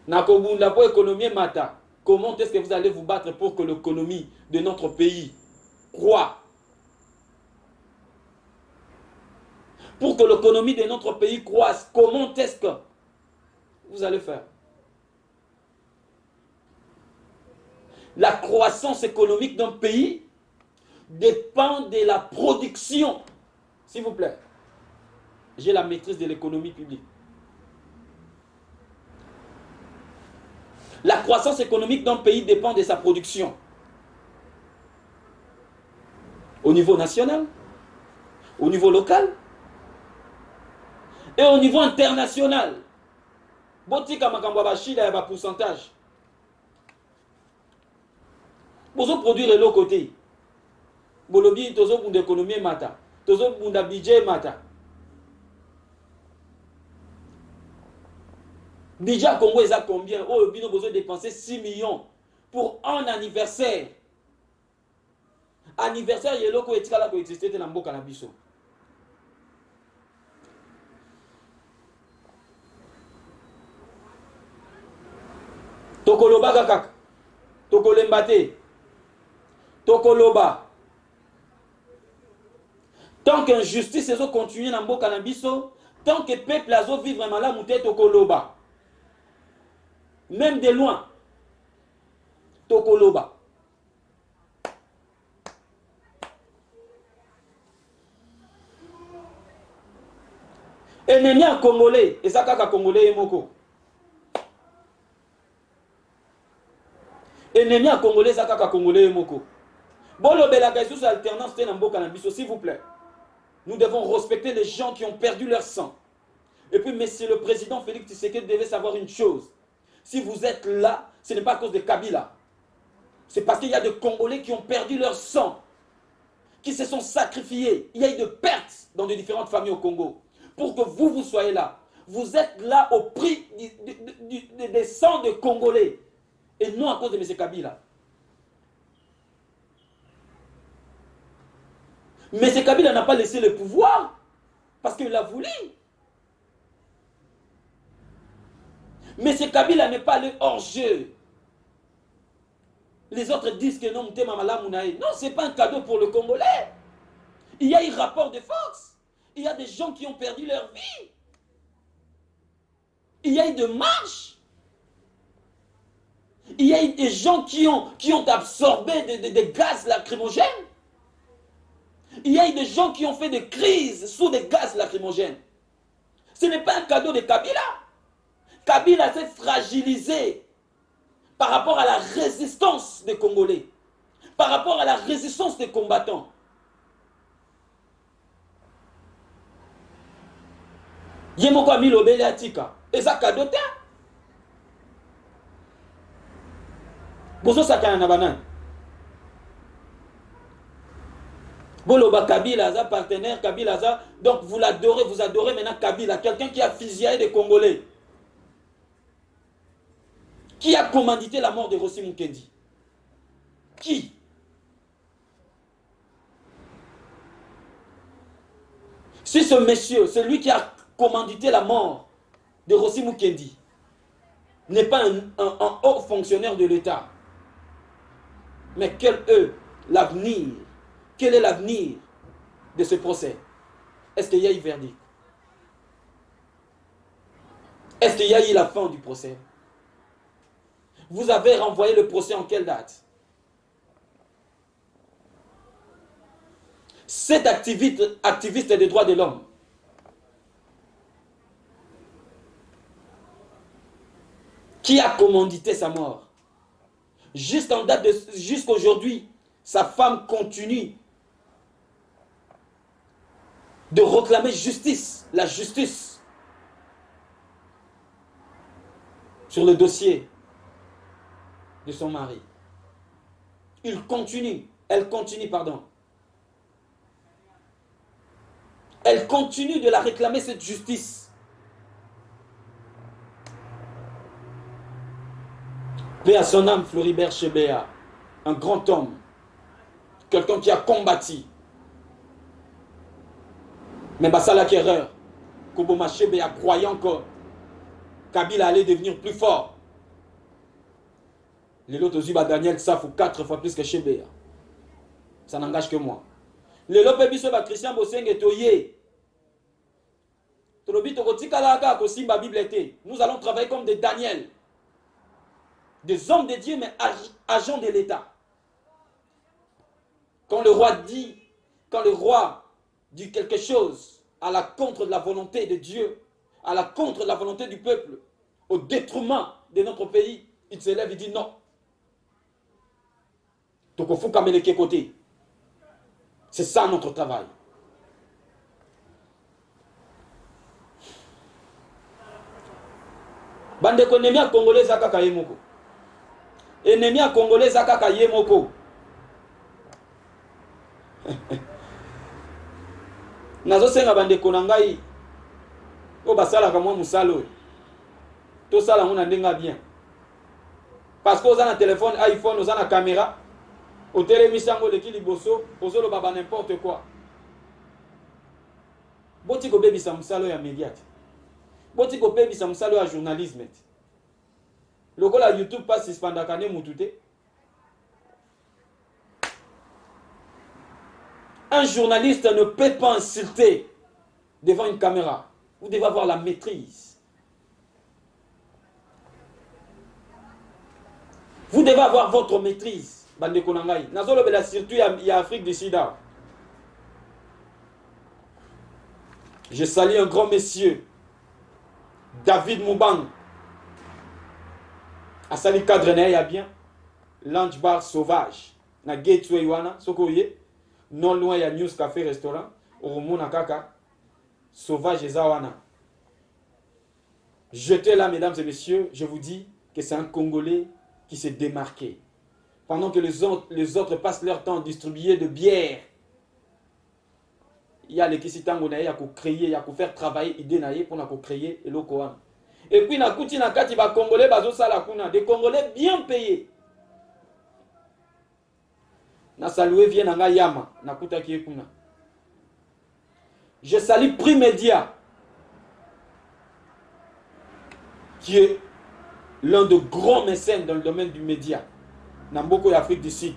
Nakobunda pour économie mata. Comment est-ce que vous allez vous battre pour que l'économie de notre pays croît? Pour que l'économie de notre pays croisse, comment est-ce que vous allez faire? La croissance économique d'un pays dépend de la production. S'il vous plaît, j'ai la maîtrise de l'économie publique. La croissance économique d'un pays dépend de sa production. Au niveau national, au niveau local et au niveau international. Botika makamba bashida ya pourcentage. Bozo produire l'autre côté. Bolobi tozo bunda économie mata. Tozo bunda budget mata. Déjà Congo est à combien? Oh, Bino besoin de dépenser 6 millions pour un anniversaire. Anniversaire, il y a l'autre qui est existé dans le Mboka na biso. Tokoloba kakak. Tokolembate. Tokoloba. Tant qu'injustice est continue dans le Mboka na biso, tant que le peuple a vivre vraiment là, mouté tokoloba. Même de loin, Tokoloba. Ennemi à Congolais, et ça kaka Congolais et moko. Ennemi à Congolais, ça kaka Congolais et moko. Bon, le belagay sous alternance t'es n'ambo cannabis, s'il vous plaît. Nous devons respecter les gens qui ont perdu leur sang. Et puis, monsieur le président Félix Tshisekedi devait savoir une chose. Si vous êtes là, ce n'est pas à cause de Kabila. C'est parce qu'il y a des Congolais qui ont perdu leur sang, qui se sont sacrifiés. Il y a eu de pertes dans de différentes familles au Congo. Pour que vous soyez là. Vous êtes là au prix des sangs de Congolais. Et non à cause de M. Kabila. M. Kabila n'a pas laissé le pouvoir parce qu'il l'a voulu. Mais ce Kabila n'est pas allé hors jeu. Les autres disent que non, non, ce n'est pas un cadeau pour le Congolais. Il y a un rapport de force. Il y a des gens qui ont perdu leur vie. Il y a eu des marches. Il y a eu des gens qui ont absorbé des gaz lacrymogènes. Il y a eu des gens qui ont fait des crises sous des gaz lacrymogènes. Ce n'est pas un cadeau de Kabila. Kabila s'est fragilisé par rapport à la résistance des Congolais, par rapport à la résistance des combattants. Yemoko a mis l'obélé à Tika. Et ça, cadeau. Bozo Sakana Nabanan. Boloba Kabila, Aza, partenaire, Kabila, Aza. Donc vous l'adorez, vous adorez maintenant Kabila, quelqu'un qui a fusillé des Congolais. Qui a commandité la mort de Rossi Mukendi? Qui? Si ce monsieur, celui qui a commandité la mort de Rossi Mukendi, n'est pas un haut fonctionnaire de l'État, mais quel est l'avenir de ce procès? Est-ce qu'il y a eu verdict? Est-ce qu'il y a eu la fin du procès? Vous avez renvoyé le procès en quelle date? Cet activiste des droits de l'homme, qui a commandité sa mort, jusqu'aujourd'hui, Sa femme continue de réclamer justice, la justice sur le dossier de son mari. Elle continue, pardon. Elle continue de la réclamer, cette justice. Paix à son âme, Floribert Chebeya, un grand homme, quelqu'un qui a combattu. Mais Bassa l'acquéreur, Koboma Chebeya croyait encore Kabila allait devenir plus fort. Les autres Zuba Daniel Safou 4 fois plus que Chebeya. Ça n'engage que moi. Les Lopé Biso ba Christian Boseng Toye. Nous allons travailler comme des Daniel. Des hommes de Dieu, mais agents de l'État. Quand le roi dit quelque chose à la contre de la volonté de Dieu, à la contre de la volonté du peuple, au détriment de notre pays, il se lève et dit non. Donc il faut quand même côté. C'est ça notre travail. Bande ko ennemi congolais akaka yemoko. Ennemi congolais akaka yemoko. Nazo senga bande ko nangai o basala ka mwa musalo. To sala ngona ndenga bien. Parce que oza na téléphone iPhone, oza na caméra, au télémisango de kiliboso, ozolo baba n'importe quoi. Boti ko bebisa musalo ya médiate. Boti ko bebisa musalo ya journalisme. Lokola YouTube passe suspendaka ne mutute. Un journaliste ne peut pas insulter devant une caméra. Vous devez avoir la maîtrise. Vous devez avoir votre maîtrise. Bande Konangai. Nazolo bela surtout il y a Afrique du Sud. Je salue un grand monsieur, David Moubang. A sali cadre na ya bien. Lunch bar sauvage. Na gateway wana sokoye. Non loin ya News Café Restaurant. Oromona kaka. Sauvage Ezawana. Jetez là, mesdames et messieurs, je vous dis que c'est un Congolais qui s'est démarqué. Pendant que les autres passent leur temps à distribuer de bière, il y a les Kisitango na ya ko créer, ya ko faire travailler idée na ye pour na ko créer et lokoan. Et puis na kuti na kati ba Congolais bazo sala kuna, des Congolais bien payés. Na salué vient na yama, na kuta ki kuna. Je salue Primédia, qui est l'un de grands mécènes dans le domaine du média, Namboko et Afrique du Sud.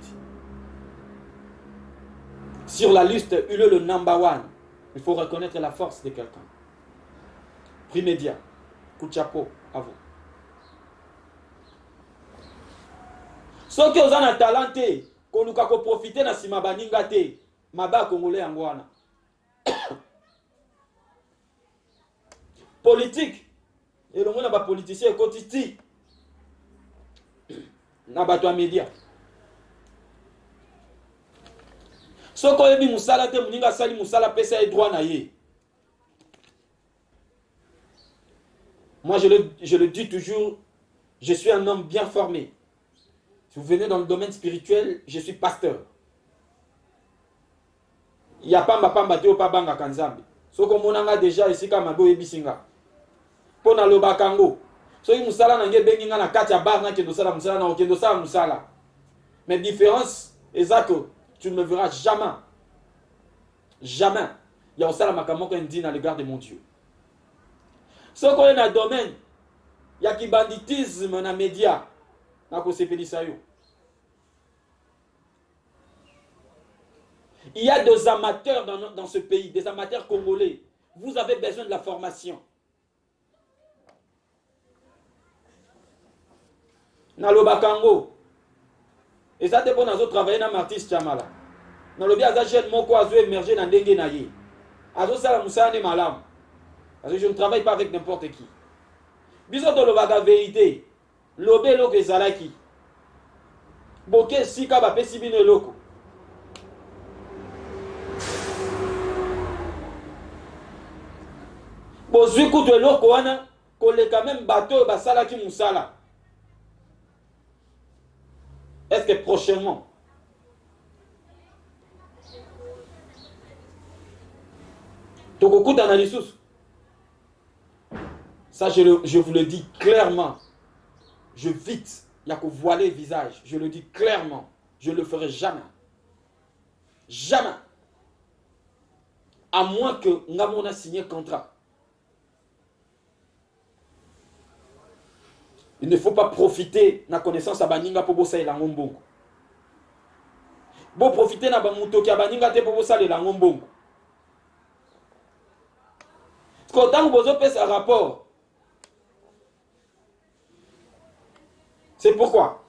Sur la liste, il est le number one. Il faut reconnaître la force de quelqu'un. Primédia, coup de chapeau à vous. Ceux qui ont un talent, qu'on nous a profité na sima baninga te, maba congolais angwana. Politique. Et le monde n'a pas politicien quotidien. N'a pas toi média. Ce qu'on a dit musala te muninga sali musala pesa et droit na ye. Moi je le dis toujours, je suis un homme bien formé. Si vous venez dans le domaine spirituel, je suis pasteur. Il n'y a pas ma pamba te pas banga kanzambe. Ce qu'on monanga déjà ici comme abo ebisinga. Pona loba kango. So yi musala na nge bengi nga na kati ya bar na kendo sala musala na okendo sala musala. Mais différence exacte, tu ne me verras jamais. Jamais. Il y a aussi la makamoko indigne à l'égard de mon Dieu. Ce qu'on est dans le domaine, il y a qui banditisme dans les médias. Il y a des amateurs dans ce pays, des amateurs congolais. Vous avez besoin de la formation. Dans le Bakango, et ça dépend de travailler dans l'artiste Chamala. Dans le bien, les jeunes moko azo émerger dans dengue naye. Azo sala musane malam. Parce que je ne travaille pas avec n'importe qui. Biso to loba vérité. Lobe loko ezalaki. Boke sika ba pesi bino loko. bozwi kutu eloko wana koleka même bateau basalaki musala. Est-ce que prochainement tokokutana lisusu? Ça, je vous le dis clairement. Je vite, il y a que voiler le visage. Je le dis clairement. Je ne le ferai jamais. Jamais. À moins que nous avons signé un contrat. Il ne faut pas profiter de la connaissance à Baninga pour bosser la ngombongo. Bon profiter na bamutoki à Baninga te pour bosser la ngombongo. Parce que tant que vous avez un rapport, c'est pourquoi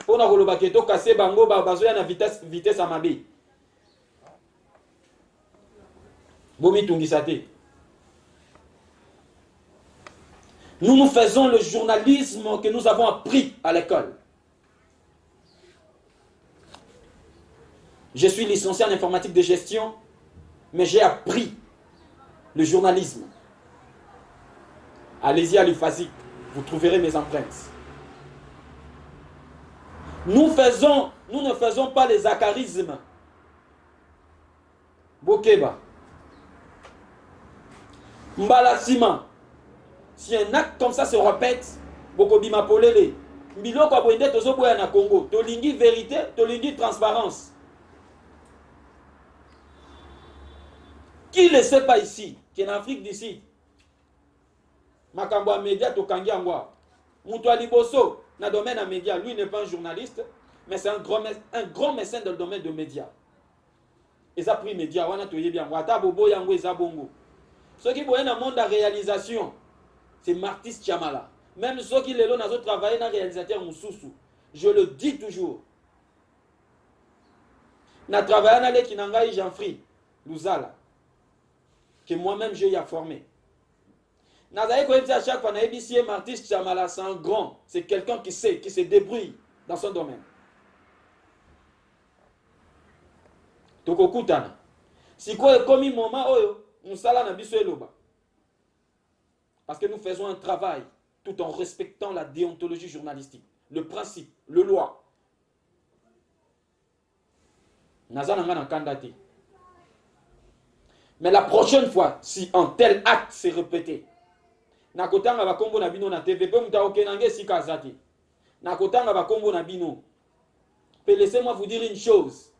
on a le baketo cassé bango bazoya na vitesse à mabe. Bomi tungisate. Nous faisons le journalisme que nous avons appris à l'école. Je suis licencié en informatique de gestion, mais j'ai appris le journalisme. Allez-y à l'UFASIC, vous trouverez mes empreintes. Nous ne faisons pas les acarismes. Bokeba. Mbalasima. Si un acte comme ça se répète, Bokobima Polele, Biloko Abwende Tozoboya na Congo, Tolingi vérité, Tolingi transparence. Qui ne le sait pas ici, qui est en Afrique d'ici, Makambwa Média Tokangi Angwa, Moutoua Liboso, dans le domaine des médias, lui n'est pas un journaliste, mais c'est un grand mécène dans le domaine des médias. Ils ont pris les médias, on a tout bien. Wata Bobo Yango et Zabongo. Ceux qui voient dans le monde de la réalisation, c'est Martis Chamala. Même ceux qui ont travaillé dans le réalisateur Moussoussou. Je le dis toujours. Na travaillé dans les Kinanga Jean-Fri, Luzala, que moi-même j'ai formé. Nazaï Koyebzi à chaque fois, Naïbisi Martis Chamala, c'est un grand. C'est quelqu'un qui sait, qui se débrouille dans son domaine. Toko Kutana. Si quoi est commis moment, on sala na biso eloba. Parce que nous faisons un travail tout en respectant la déontologie journalistique, le principe, le loi. Nazana kandate. Mais la prochaine fois, si un tel acte s'est répété, nakotanga ba kombo na bino na TV pe muta okenange sikazati. Nakotanga ba kombo na bino. Laissez-moi vous dire une chose.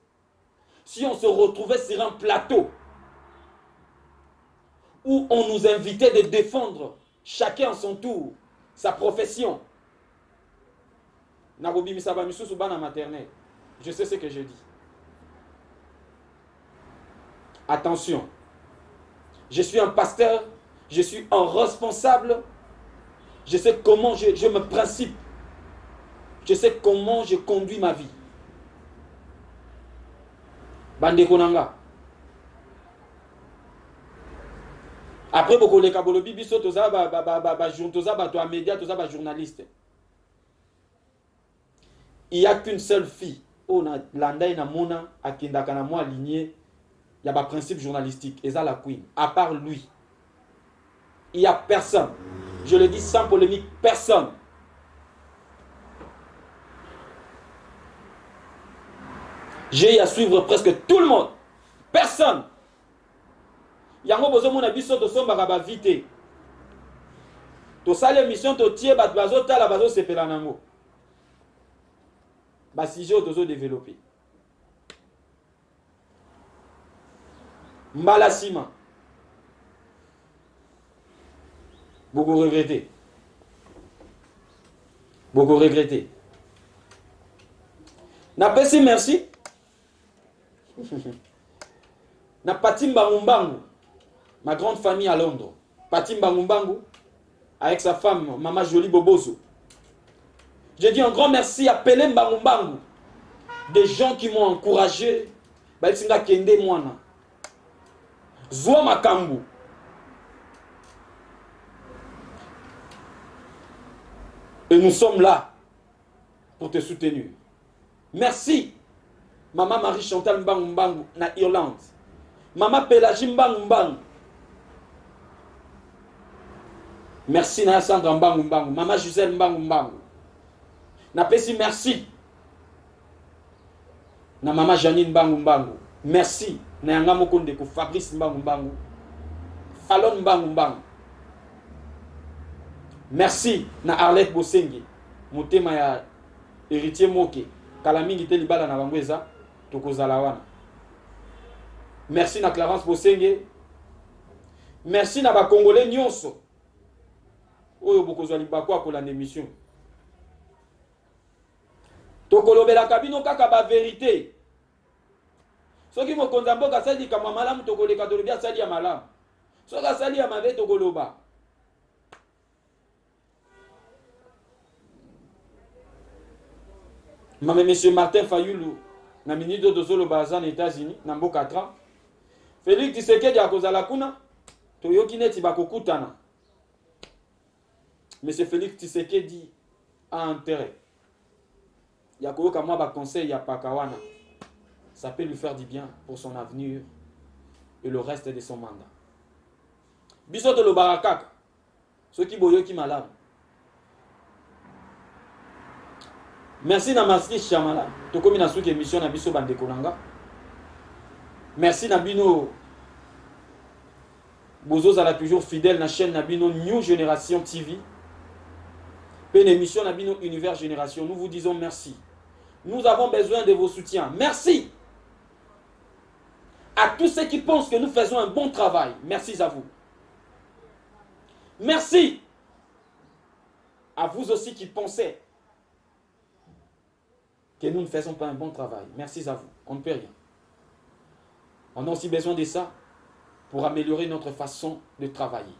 Si on se retrouvait sur un plateau où on nous invitait de défendre chacun à son tour sa profession, je sais ce que je dis. Attention, je suis un pasteur, je suis un responsable, je sais comment je me principe, je sais comment je conduis ma vie. Bande Konanga. Après, beaucoup de kabolobi biso toza ba média toza ba journaliste. Il n'y a qu'une seule fille. On a l'andai na mona akindaka na mo aligné. Il y a ba principe journalistique. Et ça la queen. À part lui, il n'y a personne. Je le dis sans polémique, personne. J'ai à suivre presque tout le monde. Personne. Yango bozo mona biso to sombaka ba vite. To sale mission to tie bat bazo tala bazo sepela nango. Ba sujet tozo développer. Mbalasima. Beaucoup regretté. Beaucoup regretté. N'a pas si merci. Na Patimba Mumbangu, ma grande famille à Londres. Patimba Mumbangu, avec sa femme, Maman Jolie Bobozo. Je dis un grand merci à Pelé Mbangumbangu, des gens qui m'ont encouragé. Baïsinga Kende Mwana, Zoua Makambu. Et nous sommes là pour te soutenir. Merci. Maman Marie-Chantal Mbangumbangu na Irlande. Maman Pélagie Mbangumbangu. Merci na Sandra Mbangu Mbangu, Maman Gisèle Mbangu Mbangu. Na pesi merci. Na Maman Janine Mbangu Mbangu. Merci na Yanga Mokonde ko Fabrice Mbangu Mbangu. Fallon Mbangu Mbangu. Merci na Arlette Bosenge. Motema ya héritier Moke. Kala mingi te libala na bango eza tokozala wana. Merci na Clarence Bosenge. Merci na ba Congolais nyonso. Oyo bokozwa libako akola na émission. Tokolobela kabino kaka ba vérité. Soki mokonza mboka sali kama malamu tokoleka tolobi asali ya malamu. Soki asali ya mabe tokoloba. Mame monsieur Martin Fayulu na ministre de Zolo Bazan aux États-Unis na mboka 4 ans. Félix Tshisekedi akozala kuna toyoki neti bakokutana. Monsieur Félix Tshisekedi a intérêt. Yakoyoka mwa ba conseil ya pakawana. Ça peut lui faire du bien pour son avenir et le reste de son mandat. Biso to lo barakaka. Soki boyoki malamu. Merci na Masri Chamala. Tokomi na souki émission na biso bande konanga. Merci na bino. Bozo zala toujours fidèle na chaîne na bino New Generation TV. Une émission na bino Univers Génération. Nous vous disons merci. Nous avons besoin de vos soutiens. Merci. À tous ceux qui pensent que nous faisons un bon travail. Merci à vous. Merci. À vous aussi qui pensez que nous ne faisons pas un bon travail. Merci à vous. On ne peut rien. On a aussi besoin de ça pour améliorer notre façon de travailler.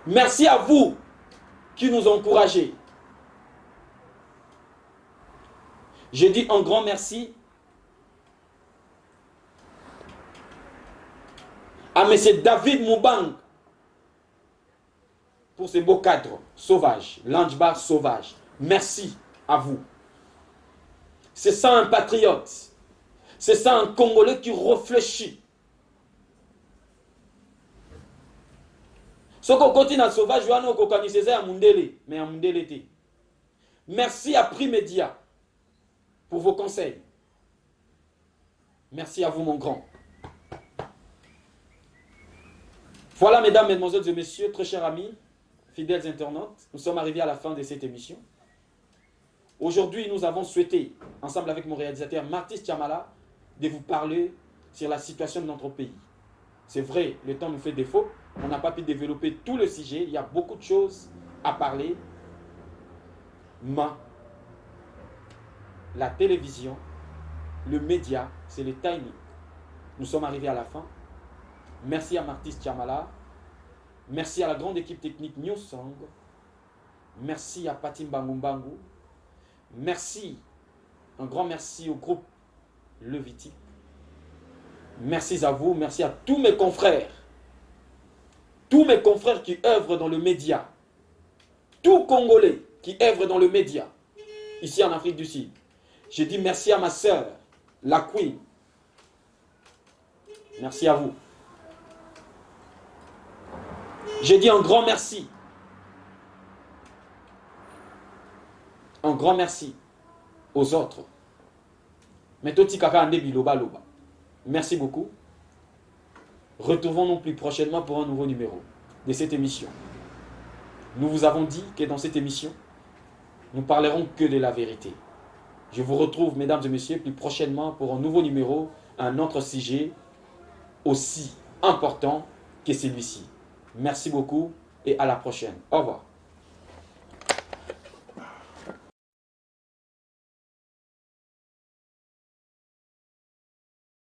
Merci à vous qui nous encouragez. Je dis un grand merci à M. David Moubang pour ce beau cadre sauvage, Lunch Bar sauvage. Merci à vous. C'est ça un patriote. C'est ça un Congolais qui réfléchit. Ce qu'on continue à sauvage, mais à Mundele. Merci à Primedia pour vos conseils. Merci à vous, mon grand. Voilà, mesdames, mesdemoiselles et messieurs, très chers amis, fidèles internautes, nous sommes arrivés à la fin de cette émission. Aujourd'hui, nous avons souhaité, ensemble avec mon réalisateur Martis Chamala, de vous parler sur la situation de notre pays. C'est vrai, le temps nous fait défaut. On n'a pas pu développer tout le sujet. Il y a beaucoup de choses à parler. Mais la télévision, le média, c'est le timing. Nous sommes arrivés à la fin. Merci à Martis Chamala. Merci à la grande équipe technique New Song. Merci à Patim Bangumbangu. Merci, un grand merci au groupe Leviti. Merci à vous, merci à tous mes confrères. Tous mes confrères qui œuvrent dans le média. Tous Congolais qui œuvrent dans le média. Ici en Afrique du Sud. Je dis merci à ma sœur, la Queen. Merci à vous. Je dis un grand merci. Un grand merci aux autres. Merci beaucoup. Retrouvons-nous plus prochainement pour un nouveau numéro de cette émission. Nous vous avons dit que dans cette émission, nous parlerons que de la vérité. Je vous retrouve, mesdames et messieurs, plus prochainement pour un nouveau numéro, un autre sujet aussi important que celui-ci. Merci beaucoup et à la prochaine. Au revoir.